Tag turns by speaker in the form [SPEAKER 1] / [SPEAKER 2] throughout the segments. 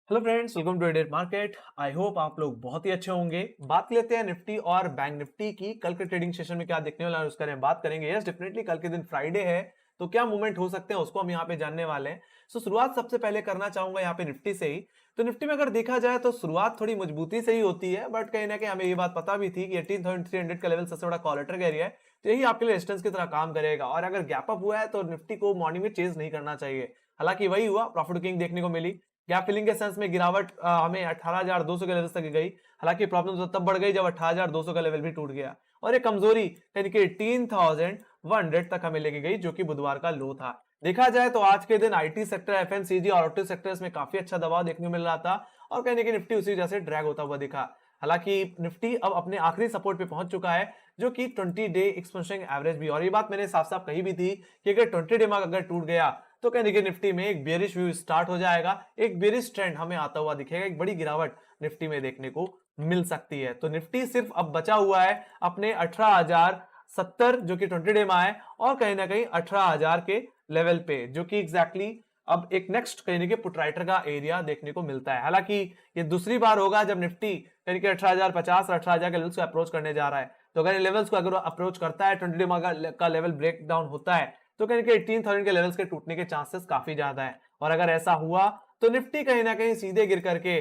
[SPEAKER 1] Hello friends, welcome to Indian market. I hope आप लोग बहुत ही अच्छे होंगे। बात लेते हैं निफ्टी और बैंक निफ्टी की। कल के ट्रेडिंग सेशन में क्या देखने वाला है उसका हम बात करेंगे। यस, डेफिनेटली कल के दिन फ्राइडे है, तो क्या मूवमेंट हो सकते हैं उसको हम यहाँ पे जानने वाले हैं। शुरुआत सबसे पहले करना चाहूंगा यहाँ पे निफ्टी से ही। तो निफ्टी में अगर देखा जाए तो शुरुआत थोड़ी मजबूती से ही होती है, बट कहीं ना कहीं हमें ये बात पता भी थी कि 18,300 का लेवल सबसे बड़ा कॉलेटर एरिया है, तो यही आपके लिए रेजिस्टेंस की तरह काम करेगा। और अगर गैप अप हुआ है तो निफ्टी को मॉर्निंग में चेज नहीं करना चाहिए। हालांकि वही हुआ, प्रॉफिट बुकिंग देखने को मिली। गैप फिलिंग के सेंस में गिरावट हमें 18,200 के लेवल तक गई। हालांकि प्रॉब्लम तो तब बढ़ गई जब 18,200 का लेवल भी टूट गया, और एक कमजोरी यानी कि 18,100 तक हमें लेके गई, जो कि बुधवार का लो था। देखा जाए तो आज के दिन आईटी सेक्टर, एफएमसीजी और ऑटो सेक्टर्स में काफी अच्छा दबाव देखने को मिल रहा था, और कहने की निफ्टी उसी वजह से ड्रैग होता हुआ दिखा। हालांकि निफ्टी अब अपने आखिरी सपोर्ट पे पहुंच चुका है, जो कि 20 डे एक्सपेंशन एवरेज भी। और ये बात मैंने साफ साफ कही भी थी कि अगर 20 डे मार्क अगर टूट गया तो कहने की निफ्टी में एक बेरिश व्यू स्टार्ट हो जाएगा, एक बेरिश ट्रेंड हमें आता हुआ दिखेगा, एक बड़ी गिरावट निफ्टी में देखने को मिल सकती है। तो निफ्टी सिर्फ अब बचा हुआ है अपने 18,070 जो कि 20 डे में है, और कहीं ना कहीं 18,000 के लेवल पे, जो कि एग्जैक्टली अब एक नेक्स्ट कहीं के पुटराइटर का एरिया देखने को मिलता है। हालांकि ये दूसरी बार होगा जब निफ्टी कहीं के 18,050 और 18,000 के लेवल्स को अप्रोच करने जा रहा है। तो अगर लेवल्स को अगर अप्रोच करता है, 20 डे का लेवल ब्रेक डाउन होता है, तो कहीं 18,000 के लेवल्स के टूटने के चांसेस काफी ज्यादा है। और अगर ऐसा हुआ तो निफ्टी कहीं ना कहीं सीधे गिर करके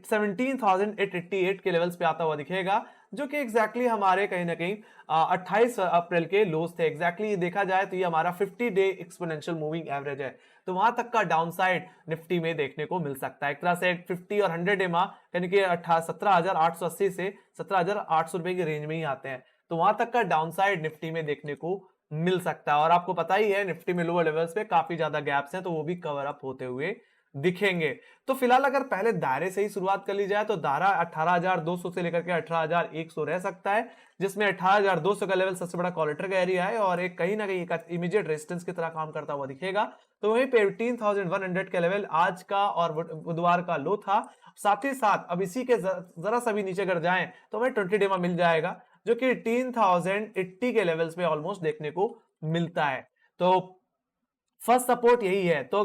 [SPEAKER 1] 17,888 के लेवल्स पे आता हुआ दिखेगा, जो कि एग्जैक्टली हमारे कहीं ना कहीं 28 अप्रैल के लोस थे। एग्जैक्टली देखा जाए तो ये हमारा 50 डे एक्सपोनेंशियल मूविंग एवरेज है, तो वहां तक का डाउनसाइड निफ्टी में देखने को मिल सकता है। एक तरह से 50 और 100 डे यानी कि 17,880 से 17,800 रुपए की रेंज में ही आते हैं, तो वहां तक का डाउनसाइड निफ्टी में देखने को मिल सकता है। और आपको पता ही है निफ्टी में लोअर लेवल्स पे काफी ज्यादा गैप्स हैं, तो वो भी कवर अप होते हुए दिखेंगे। तो फिलहाल अगर पहले दायरे से ही शुरुआत कर ली जाए तो दायरा 18,200 से लेकर के 18,100 रह सकता है, जिसमें 18,200 का लेवल सबसे बड़ा कॉलेटर का एरिया है, और एक कहीं ना कहीं एक इमीडिएट रेजिस्टेंस की तरह काम करता हुआ दिखेगा। तो वहीं पे 18,100 का लेवल आज का और बुधवार का लो था। साथ ही साथ अब इसी के जरा सा भी नीचे अगर जाएं तो हमें 20 डे में मिल जाएगा, जो कि 18,080 के लेवल्स पे ऑलमोस्ट देखने को मिलता है। तो फर्स्ट सपोर्ट यही है। तो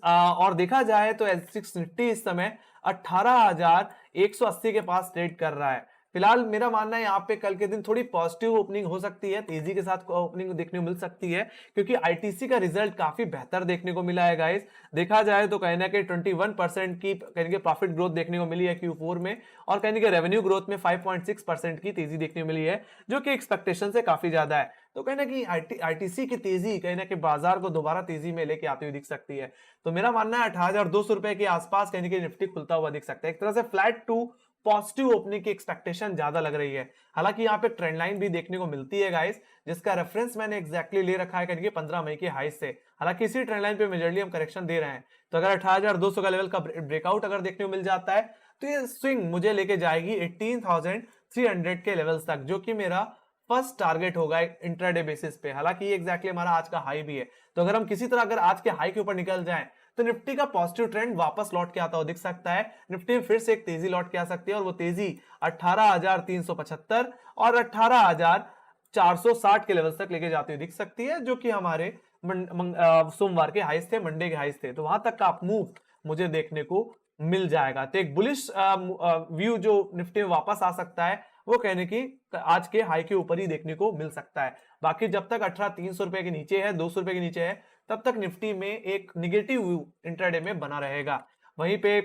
[SPEAKER 1] और देखा जाए तो एल6 निफ्टी इस समय 18,180 के पास ट्रेड कर रहा है। फिलहाल मेरा मानना है यहाँ पे कल के दिन थोड़ी पॉजिटिव ओपनिंग हो सकती है, तेजी के साथ ओपनिंग देखने को मिल सकती है, क्योंकि आईटीसी का रिजल्ट काफी बेहतर देखने को मिला है गाइस। देखा जाए तो कहीं ना कहीं 21% की कहीं प्रॉफिट ग्रोथ देखने को मिली है Q4 में, और कहीं रेवेन्यू ग्रोथ में 5.6% की तेजी देखने को मिली है, जो कि एक्सपेक्टेशन से काफी ज्यादा है। तो कहीं ना कहीं आईटीसी की तेजी कहीं ना कहीं बाजार को दोबारा तेजी में लेके आती हुई दिख सकती है। तो मेरा मानना है 18,200 रुपए के आसपास कहीं ना कहीं निफ्टी खुलता हुआ दिख सकता है। एक तरह से फ्लैट टू पॉजिटिव ओपनिंग की एक्सपेक्टेशन ज्यादा लग रही है। हालांकि यहाँ पे ट्रेंड लाइन भी देखने को मिलती है गाइस, जिसका रेफरेंस मैंने एक्जैक्टली ले रखा है कहीं 15 मई के हाई से। हालांकि इसी ट्रेंड लाइन पे मेजरली हम करेक्शन दे रहे हैं, तो अगर 18,200 का लेवल का ब्रेकआउट अगर देखने को मिल जाता है तो ये स्विंग मुझे लेके जाएगी 18,300 के लेवल्स तक, जो कि मेरा फर्स्ट टारगेट होगा इंट्राडे बेसिस पे। हालांकि ये एग्जैक्टली हमारा आज का हाई भी है, तो अगर हम किसी तरह अगर आज के हाई के ऊपर निकल जाएं तो निफ्टी का पॉजिटिव ट्रेंड वापस लौट के आता हुआ दिख सकता है। निफ्टी में फिर से एक तेजी लौट के आ सकती है, और वो तेजी 18,375 और 18,460 के लेवल तक लेके जाती हुई दिख सकती है, जो कि हमारे सोमवार के हाइस थे, मंडे के हाइस थे। तो वहां तक का अप मूव मुझे देखने को मिल जाएगा। तो एक बुलिश व्यू जो निफ्टी में वापस आ सकता है, वो कहने की आज के हाई के ऊपर ही देखने को मिल सकता है। बाकी जब तक 18,300 रुपए के नीचे है, 200 रुपए के नीचे है, तब तक निफ्टी में एक निगेटिव व्यू इंट्राडे में बना रहेगा। वहीं पे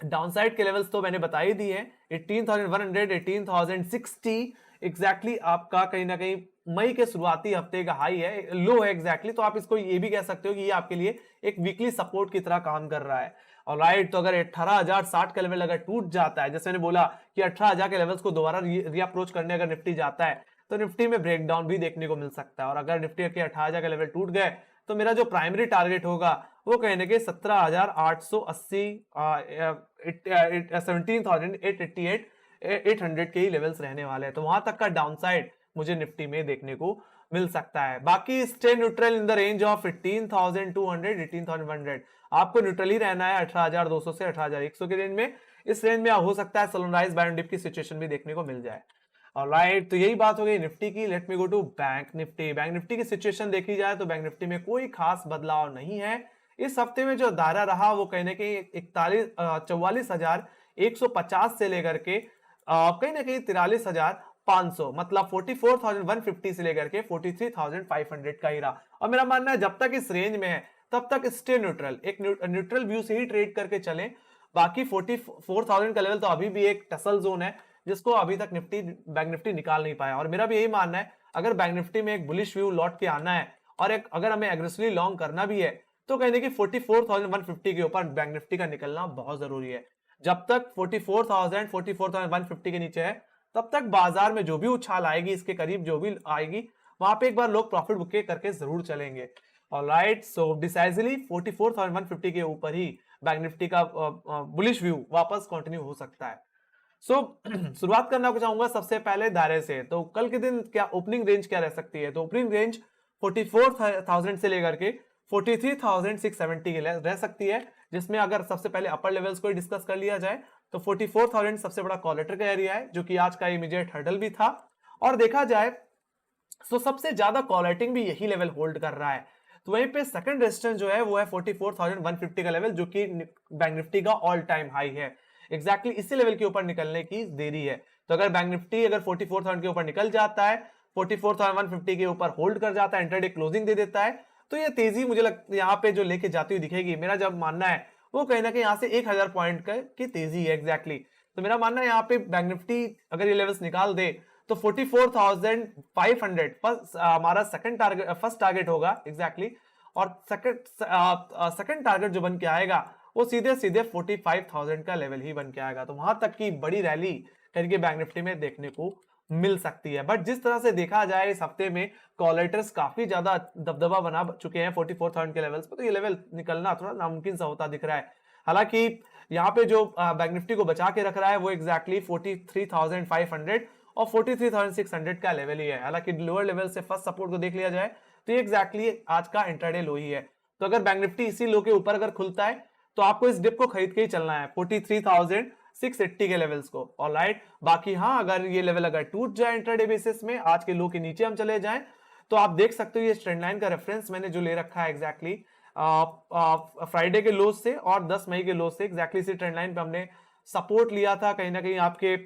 [SPEAKER 1] डाउनसाइड के लेवल्स तो मैंने बता ही दिए हैं, 18,100, 18,060 एग्जैक्टली आपका कहीं ना कहीं मई के शुरुआती हफ्ते का हाई है, लो है एग्जैक्टली। तो आप इसको ये भी कह सकते हो कि ये आपके लिए एक वीकली सपोर्ट की तरह काम कर रहा है। और राइट, तो अगर 18,060 का लेवल अगर टूट जाता है, जैसे मैंने बोला कि 18,000 के लेवल्स को दोबारा रीअप्रोच करने अगर निफ्टी जाता है, तो निफ्टी में ब्रेकडाउन भी देखने को मिल सकता है। और अगर निफ्टी के 18,000 का लेवल टूट गए तो मेरा जो प्राइमरी टारगेट होगा वो कहने के 17,880 17,888 800 के ही लेवल्स रहने वाले हैं। तो वहां तक का डाउनसाइड मुझे निफ्टी में देखने को मिल सकता है। बाकी stay neutral in the range of 18,200 18,100। आपको न्यूट्रल ही रहना है 18,200 से 18,100 के रेंज में। इस रेंज में हो सकता है सनराइज बाय डिप की सिचुएशन भी देखने को मिल जाए। ऑलराइट, तो यही बात हो गई निफ्टी की। Let me go to bank Nifty. Bank Nifty की सिचुएशन देखी जाए तो बैंक निफ्टी में कोई खास बदलाव नहीं है। इस हफ्ते में जो दायरा रहा वो कहीं ना कहीं 44,150 से लेकर के कहीं ना कहीं 43,500, मतलब 44,150 से लेकर के 43,500 का ही रहा। और मेरा मानना है जब तक इस रेंज में है तब तक स्टे न्यूट्रल, एक न्यूट्रल व्यू से ही ट्रेड करके चलें। बाकी 44,000 का लेवल तो अभी भी एक टसल जोन है जिसको अभी तक बैंक निफ्टी निकाल नहीं पाया। और मेरा भी यही मानना है अगर बैंक निफ्टी में एक बुलिश व्यू लौट के आना है और एक अगर हमें एग्रेसिवली लॉन्ग करना भी है तो कहने की 44,150 के ऊपर बैंक निफ्टी का निकलना बहुत जरूरी है। जब तक 44,150 के नीचे है तब तक बाजार में जो भी उछाल आएगी, इसके करीब जो भी आएगी, वहां पे एक बार लोग प्रॉफिट बुके करके जरूर चलेंगे। ऑलराइट, सो डिसाइसिवली 44,150 के ऊपर ही बैंक निफ्टी का बुलिश व्यू वापस कंटिन्यू हो सकता है। शुरुआत करना चाहूंगा सबसे पहले दायरे से। तो कल के दिन क्या ओपनिंग रेंज क्या रह सकती है? तो ओपनिंग रेंज 44,000 से लेकर के 43,670 के लिए रह सकती है, जिसमें अगर सबसे पहले अपर लेवल्स को डिस्कस कर लिया जाए तो 44,000 सबसे बड़ा कॉलेटर का एरिया है, जो कि आज का इमीडिएट हर्डल भी था। और देखा जाए तो सबसे ज्यादा कॉलेटिंग भी यही लेवल होल्ड कर रहा है। तो वहीं पे सेकंड रेजिस्टेंस जो है वो है 44,150 का लेवल, जो कि बैंक निफ्टी का ऑल टाइम हाई है। एग्जैक्टली इसी लेवल के ऊपर निकलने की देरी है। तो अगर बैंक निफ्टी अगर 44,000 के ऊपर निकल जाता है, 44,150 के ऊपर होल्ड कर जाता है, इंटरडे क्लोजिंग दे देता है, तो ये तेजी मुझे लगता है यहाँ पे जो लेके जाती हुई दिखेगी। मेरा जब मानना है वो कहीं ना कहीं यहाँ से 1,000 पॉइंट की तेजी है एग्जैक्टली। तो मेरा मानना है यहाँ पे बैंक निफ्टी अगर ये लेवल्स निकाल दे तो 44,500 हमारा सेकंड टारगेट, फर्स्ट टारगेट होगा एग्जैक्टली। और सेकंड टारगेट जो बन के आएगा वो सीधे सीधे 45,000 का लेवल ही बन के आएगा। तो वहां तक की बड़ी रैली करके बैंक निफ्टी में देखने को मिल सकती है। बट जिस तरह से देखा जाए इस हफ्ते में कॉलेटर्स काफी ज्यादा दबदबा बना चुके हैं 44,000 के लेवल्स पे, तो ये लेवल निकलना थोड़ा नामुमकिन सा होता दिख रहा है। हालांकि यहाँ पे जो बैंक निफ्टी को बचा के रख रहा है वो एग्जैक्टली 43,500 और 43,600 का लेवल ही है। हालांकि लोअर लेवल से फर्स्ट सपोर्ट को देख लिया जाए तो ये एग्जैक्टली आज का इंट्राडे लो ही है। तो अगर बैंक निफ्टी इसी लो के ऊपर अगर खुलता है तो आपको इस डिप को खरीद के ही चलना है 43,680 के लेवल्स को। ऑलराइट, बाकी हाँ अगर ये लेवल अगर टूट जाए इंट्राडे बेसिस में, आज के लो के नीचे हम चले जाएं, तो आप देख सकते हो ये ट्रेंड लाइन का रेफरेंस मैंने जो ले रखा है एग्जैक्टली फ्राइडे के लो से और 10 मई के लो से, एग्जैक्टली इसी ट्रेंड लाइन पे हमने सपोर्ट लिया था कहीं ना कहीं आपके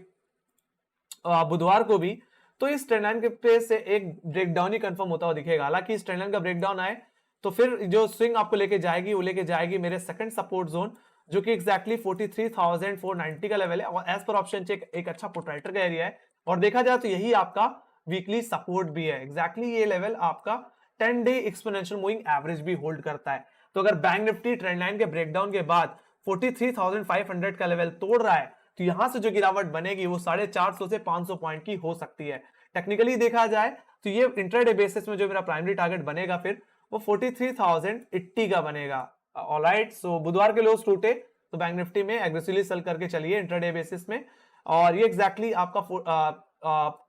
[SPEAKER 1] बुधवार को भी। तो इस ट्रेंड लाइन के पे से एक ब्रेकडाउन ही कंफर्म होता हुआ दिखेगा। हालांकि इस ट्रेंड लाइन का ब्रेकडाउन आए तो फिर जो स्विंग आपको लेके जाएगी वो लेके जाएगी मेरे सेकंड सपोर्ट जोन, जो कि एग्जैक्टली 43,490 का लेवल है और एज पर ऑप्शन चेक एक अच्छा पोटेंशियल का एरिया है। और देखा जाए तो यही आपका वीकली सपोर्ट भी है। एग्जैक्टली ये लेवल आपका 10 डे एक्सपोनेंशियल मूविंग एवरेज भी होल्ड करता है। तो अगर बैंक निफ्टी ट्रेंड लाइन के ब्रेकडाउन के बाद 43,500 का लेवल तोड़ रहा है तो यहां से जो गिरावट बनेगी वो 450 से 500 पॉइंट की हो सकती है। टेक्निकली देखा जाए तो ये इंट्राडे बेसिस में जो मेरा प्राइमरी टारगेट बनेगा फिर वो 43,080 का बनेगा। ऑलराइट, सो बुधवार के लोस टूटे तो बैंक निफ्टी में एग्रेसिवली सेल करके चलिए इंट्राडे बेसिस में। और ये एग्जैक्टली आपका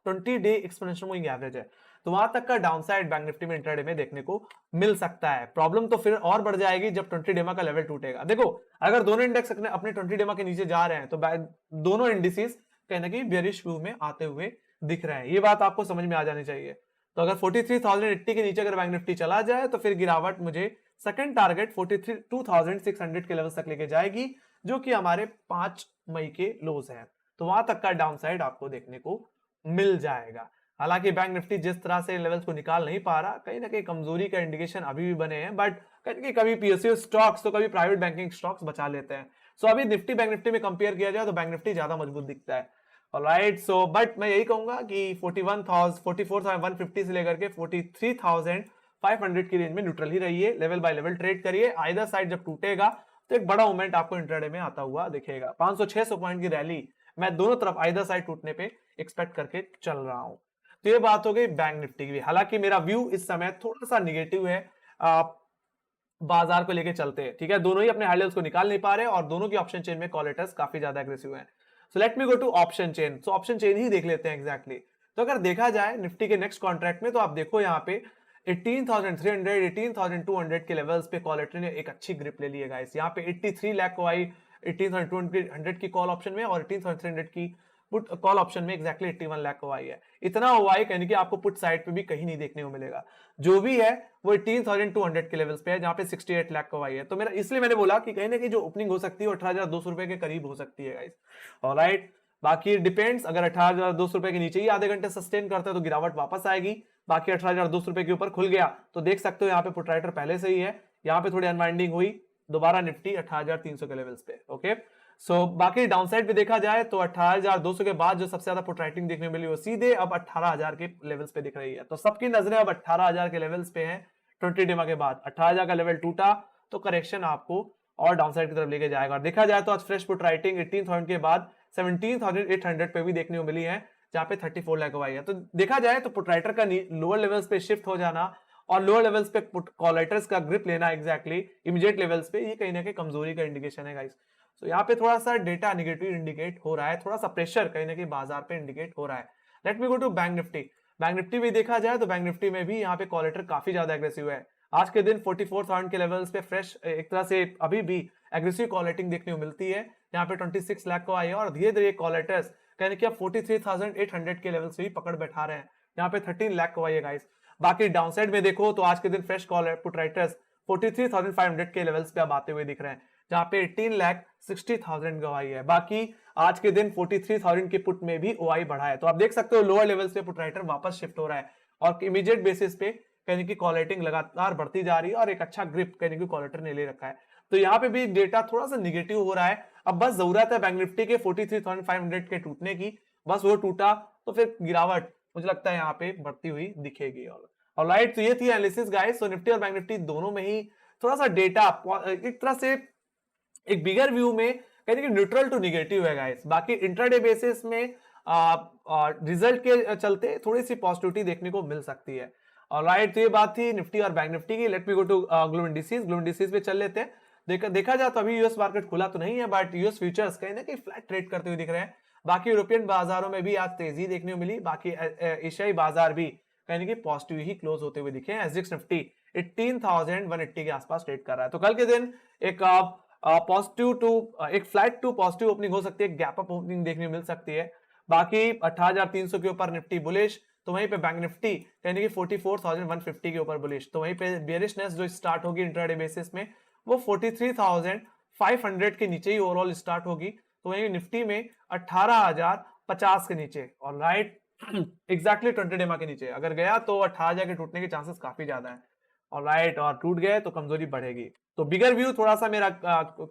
[SPEAKER 1] 20 डे एक्सपोनेंशियल मूविंग एवरेज है। तो वहां तक का डाउनसाइड बैंक निफ्टी में इंट्राडे में देखने को मिल सकता है। प्रॉब्लम तो फिर और बढ़ जाएगी जब 20 डेमा का लेवल टूटेगा। देखो अगर दोनों इंडेक्स अपने 20 डेमा के नीचे जा रहे हैं तो दोनों इंडिसेस कहीं ना कहीं बेयरिश व्यू में आते हुए दिख रहे हैं। ये बात आपको समझ में आ जानी चाहिए। तो अगर 43,080 के नीचे अगर बैंक निफ्टी चला जाए तो फिर गिरावट मुझे सेकंड टारगेट 42,600 के लेवल तक लेके जाएगी, जो कि हमारे 5 मई के लोज हैं। तो वहां तक का डाउनसाइड आपको देखने को मिल जाएगा। हालांकि बैंक निफ्टी जिस तरह से लेवल्स को निकाल नहीं पा रहा, कहीं ना कहीं कमजोरी का इंडिकेशन अभी भी बने हैं, बट कभी पीएसयू स्टॉक्स तो कभी प्राइवेट बैंकिंग स्टॉक्स बचा लेते हैं। सो अभी निफ्टी बैंक निफ्टी में कंपेयर किया जाए तो बैंक निफ्टी ज्यादा मजबूत दिखता है। ऑलराइट, सो बट मैं यही कहूंगा कि 44,150 से लेकर के 43,500 की रेंज में न्यूट्रल ही रहिए, लेवल बाय लेवल ट्रेड करिए। आइदर साइड जब टूटेगा तो एक बड़ा मूवमेंट आपको इंट्राडे में आता हुआ दिखेगा। 500-600 पॉइंट की रैली मैं दोनों तरफ आइदर साइड टूटने पे एक्सपेक्ट करके चल रहा हूं। तो ये बात हो गई बैंक निफ्टी की। हालांकि मेरा व्यू इस समय थोड़ा सा निगेटिव है बाजार को लेके चलते हैं, ठीक है। दोनों ही अपने हाई लेवल्स को निकाल नहीं पा रहे और दोनों की ऑप्शन चेन में कॉलेटर्स काफी ज्यादा एग्रेसिव हैं। So let me go to option chain. So option chain ही देख लेते हैं एग्जैक्टली। तो अगर देखा जाए निफ्टी के नेक्स्ट कॉन्ट्रैक्ट में तो आप देखो यहाँ पे 18,300 18,200 के लेवल्स पे कॉलेटर ने एक अच्छी ग्रिप ले ली है। यहाँ पे 83 लाख को आई 18,200 की कॉल ऑप्शन में और 18,300 की पुट कॉल ऑप्शन में एग्जैक्टली 81 लाख OI है। इतना OI यानी कि आपको पुट साइड पे भी कहीं नहीं देखने को मिलेगा। जो भी है वो 18,200 के लेवल्स पे है, जहां पे 68 लाख OI है। तो मेरा इसलिए मैंने बोला कि कहीं ना कहीं जो ओपनिंग हो सकती है वो 18,200 रुपए के करीब हो सकती है गाइस। ऑलराइट, बाकी डिपेंड्स, अगर 18,200 रुपए के नीचे ही आधे घंटे सस्टेन करता है तो गिरावट वापस आएगी। बाकी 18,200 रुपए के ऊपर खुल गया तो देख सकते हो यहाँ पे पुट राइटर पहले से ही है, यहाँ पे थोड़ी अनवाइंडिंग हुई, दोबारा निफ्टी 18,300 के लेवल्स पे। ओके, सो बाकी डाउनसाइड पे देखा जाए तो 18,200 के बाद जो सबसे ज्यादा पुट राइटिंग देखने मिली वो सीधे अब 18,000 के लेवल्स पे दिख रही है। तो सबकी नजरें अब 18,000 के लेवल्स पे हैं। 20 डेमा के बाद 18,000 का लेवल टूटा तो करेक्शन आपको और डाउनसाइड की तरफ लेके जाएगा। और देखा जाए तो आज फ्रेश पुट राइटिंग 18,000 के बाद 17,800 पे भी देखने को मिली है, जहां पे 34 लाख हुआ है। तो देखा जाए तो पुट राइटर का लोअर लेवल्स पे शिफ्ट हो जाना और लोअर लेवल्स पे पुट कॉल राइटर्स का ग्रिप लेना एग्जैक्टली इमीडिएट लेवल्स पे, ये कहीं ना कहीं कमजोरी का इंडिकेशन है गाइस। तो यहाँ पे थोड़ा सा डेटा नेगेटिव इंडिकेट हो रहा है, थोड़ा सा प्रेशर कहीं ना कहीं बाजार पे इंडिकेट हो रहा है। Let me go to bank Nifty. Bank Nifty भी देखा जाए तो बैंक निफ्टी में भी यहाँ पे कॉल राइटर काफी ज्यादा एग्रेसिव है। आज के दिन 44,000 के लेवल्स पे फ्रेश एक तरह से अभी भी एग्रेसिव कॉल राइटिंग देखने को मिलती है। यहाँ पे 26 लाख को आई है और धीरे धीरे कॉल राइटर्स कहने कि 43,800 के लेवल से भी पकड़ बैठा रहे हैं। यहाँ पे 13 लाख को आई है गाइस। बाकी डाउनसाइड में देखो तो आज के दिन फ्रेश कॉल पुट राइटर्स 43,500 के लेवल्स पे अब आते हुए दिख रहे हैं, जहां पे 18,60,000 गवाई है। बाकी आज के दिन 43,000 के पुट में भी OI बढ़ा है। तो आप देख सकते हो लोअर लेवल्स पे पुट राइटर वापस शिफ्ट हो रहा है और इमीडिएट बेसिस पे कहने की कॉल राइटिंग लगातार बढ़ती जा रही है और एक अच्छा ग्रिप कहने की कॉल राइटर ने ले रखा है। तो यहाँ पे भी डेटा थोड़ा सा निगेटिव हो रहा है। अब बस जरूरत है बैंक निफ्टी के 43,500 के टूटने की, बस वो टूटा तो फिर गिरावट मुझे लगता है यहाँ पे बढ़ती हुई दिखेगी। ऑलराइट, तो ये थी एनालिसिस गाइस। तो निफ्टी और बैंक निफ्टी दोनों में ही थोड़ा सा डेटा एक तरह से एक बिगर व्यू में कहते हैं कि न्यूट्रल टू निगेटिव है गाइस। बाकी इंट्राडे बेसिस में रिजल्ट के चलते थोड़ी सी पॉजिटिविटी देखने को मिल सकती है। ऑलराइट, तो ये बात थी निफ्टी और बैंक निफ्टी की। Let me go to global indices. Global indices पे चल लेते हैं। देखा जाए तो अभी यूएस मार्केट खुला तो नहीं है, बट यूएस फ्यूचर्स कहीं ना कहीं फ्लैट ट्रेड करते हुए दिख रहे हैं। बाकी यूरोपियन बाजारों में भी आज तेजी देखने को मिली। बाकी एशियाई बाजार भी कहीं ना कहीं पॉजिटिव ही क्लोज होते हुए दिखे। एसजीएक्स निफ्टी 18,180 के आसपास ट्रेड कर रहा है। तो कल के दिन एक पॉजिटिव टू एक फ्लैट टू पॉजिटिव ओपनिंग हो सकती है, गैप अप ओपनिंग देखने को मिल सकती है। बाकी 18,300 के ऊपर निफ्टी बुलिश, तो वहीं पे बैंक निफ्टी यानी कि 44,150 के ऊपर बुलिश। तो वहीं पे बेयरिशनेस जो स्टार्ट होगी इंट्राडे बेसिस में वो 43,500 के नीचे ही ओवरऑल स्टार्ट होगी। तो वहीं निफ्टी में 18,050 के नीचे, ऑलराइट, एग्जैक्टली 20 डेमा के नीचे अगर गया तो 18,000 के टूटने के चांसेस काफी ज्यादा है। ऑलराइट, और टूट गए तो कमजोरी बढ़ेगी। तो बिगर व्यू थोड़ा सा मेरा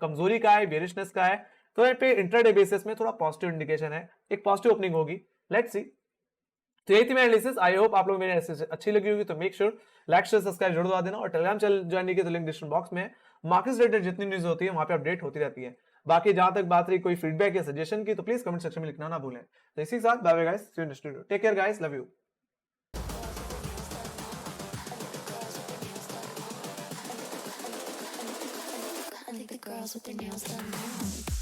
[SPEAKER 1] कमजोरी का है, बेरिशनेस का है। तो यहाँ पे इंट्राडे बेसिस में थोड़ा पॉजिटिव इंडिकेशन है, एक पॉजिटिव ओपनिंग होगी। Let's see. तो यही थी मेरी एनालिसिस। आई होप आप लोग मेरी एनालिसिस अच्छी लगी होगी। तो make sure like share subscribe जरूर दबा देना और टेलीग्राम चैनल ज्वाइन की तो लिंक डिस्क्रिप्शन बॉक्स में। मार्केट रिलेटेड जितनी न्यूज होती है वहां पे अपडेट होती रहती है। बाकी जहां तक बात रही कोई फीडबैक या सजेशन की तो प्लीज कमेंट सेक्शन में लिखना ना भूलें। तो इसी के साथ bye bye guys, see you next video. Take care guys, love you.
[SPEAKER 2] I think the girls with their nails done now.